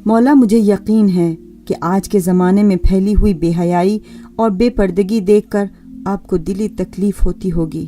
مولا مجھے یقین ہے کہ آج کے زمانے میں پھیلی ہوئی بے حیائی اور بے پردگی دیکھ کر آپ کو دلی تکلیف ہوتی ہوگی۔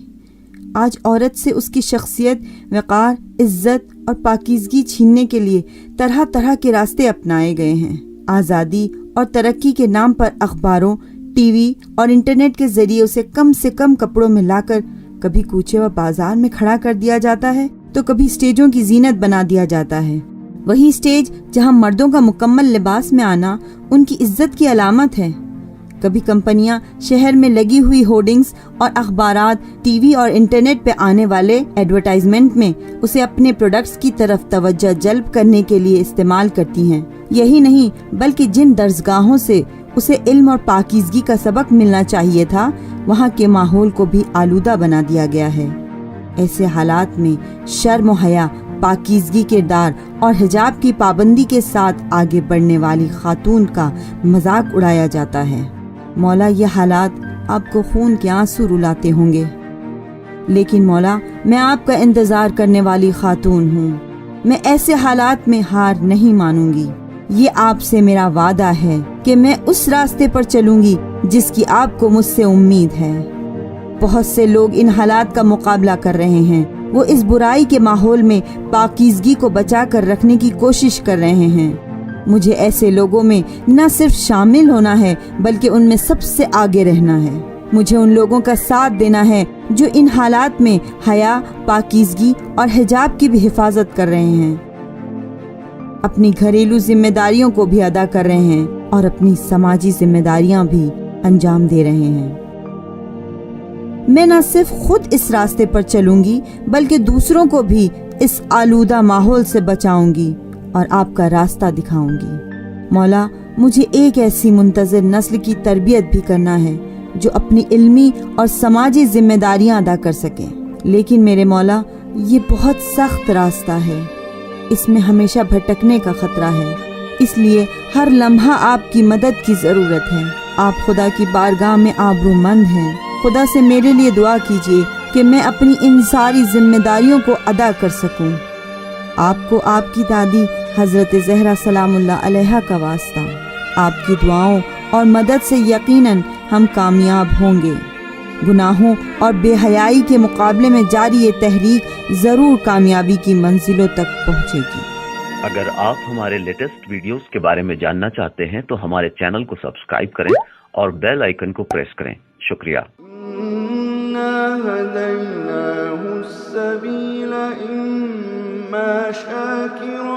آج عورت سے اس کی شخصیت، وقار، عزت اور پاکیزگی چھیننے کے لیے طرح طرح کے راستے اپنائے گئے ہیں۔ آزادی اور ترقی کے نام پر اخباروں، ٹی وی اور انٹرنیٹ کے ذریعے اسے کم سے کم کپڑوں میں لا کر کبھی کوچے و بازار میں کھڑا کر دیا جاتا ہے تو کبھی اسٹیجوں کی زینت بنا دیا جاتا ہے۔ وہی اسٹیج جہاں مردوں کا مکمل لباس میں آنا ان کی عزت کی علامت ہے۔ کبھی کمپنیاں شہر میں لگی ہوئی ہورڈنگز اور اخبارات، ٹی وی اور انٹرنیٹ پہ آنے والے ایڈورٹائزمنٹ میں اسے اپنے پروڈکٹس کی طرف توجہ جلب کرنے کے لیے استعمال کرتی ہیں۔ یہی نہیں بلکہ جن درسگاہوں سے اسے علم اور پاکیزگی کا سبق ملنا چاہیے تھا، وہاں کے ماحول کو بھی آلودہ بنا دیا گیا ہے۔ ایسے حالات میں شرم و حیا، پاکیزگی کردار اور حجاب کی پابندی کے ساتھ آگے بڑھنے والی خاتون کا مذاق اڑایا جاتا ہے۔ مولا یہ حالات آپ کو خون کے آنسو رلاتے ہوں گے، لیکن مولا میں آپ کا انتظار کرنے والی خاتون ہوں۔ میں ایسے حالات میں ہار نہیں مانوں گی۔ یہ آپ سے میرا وعدہ ہے کہ میں اس راستے پر چلوں گی جس کی آپ کو مجھ سے امید ہے۔ بہت سے لوگ ان حالات کا مقابلہ کر رہے ہیں۔ وہ اس برائی کے ماحول میں پاکیزگی کو بچا کر رکھنے کی کوشش کر رہے ہیں۔ مجھے ایسے لوگوں میں نہ صرف شامل ہونا ہے بلکہ ان میں سب سے آگے رہنا ہے۔ مجھے ان لوگوں کا ساتھ دینا ہے جو ان حالات میں حیا، پاکیزگی اور حجاب کی بھی حفاظت کر رہے ہیں، اپنی گھریلو ذمہ داریوں کو بھی ادا کر رہے ہیں اور اپنی سماجی ذمہ داریاں بھی انجام دے رہے ہیں۔ میں نہ صرف خود اس راستے پر چلوں گی بلکہ دوسروں کو بھی اس آلودہ ماحول سے بچاؤں گی اور آپ کا راستہ دکھاؤں گی۔ مولا مجھے ایک ایسی منتظر نسل کی تربیت بھی کرنا ہے جو اپنی علمی اور سماجی ذمہ داریاں ادا کر سکے، لیکن میرے مولا یہ بہت سخت راستہ ہے، اس میں ہمیشہ بھٹکنے کا خطرہ ہے، اس لیے ہر لمحہ آپ کی مدد کی ضرورت ہے۔ آپ خدا کی بارگاہ میں آبرو مند ہیں۔ خدا سے میرے لیے دعا کیجیے کہ میں اپنی ان ساری ذمہ داریوں کو ادا کر سکوں۔ آپ کو آپ کی دادی حضرت زہرا سلام اللہ علیہا کا واسطہ۔ آپ کی دعاؤں اور مدد سے یقیناً ہم کامیاب ہوں گے۔ گناہوں اور بے حیائی کے مقابلے میں جاری یہ تحریک ضرور کامیابی کی منزلوں تک پہنچے گی۔ اگر آپ ہمارے لیٹسٹ ویڈیوز کے بارے میں جاننا چاہتے ہیں تو ہمارے چینل کو سبسکرائب کریں اور بیل آئیکن کو پریس کریں۔ شکریہ۔ هديناه السبيل إما شاكرا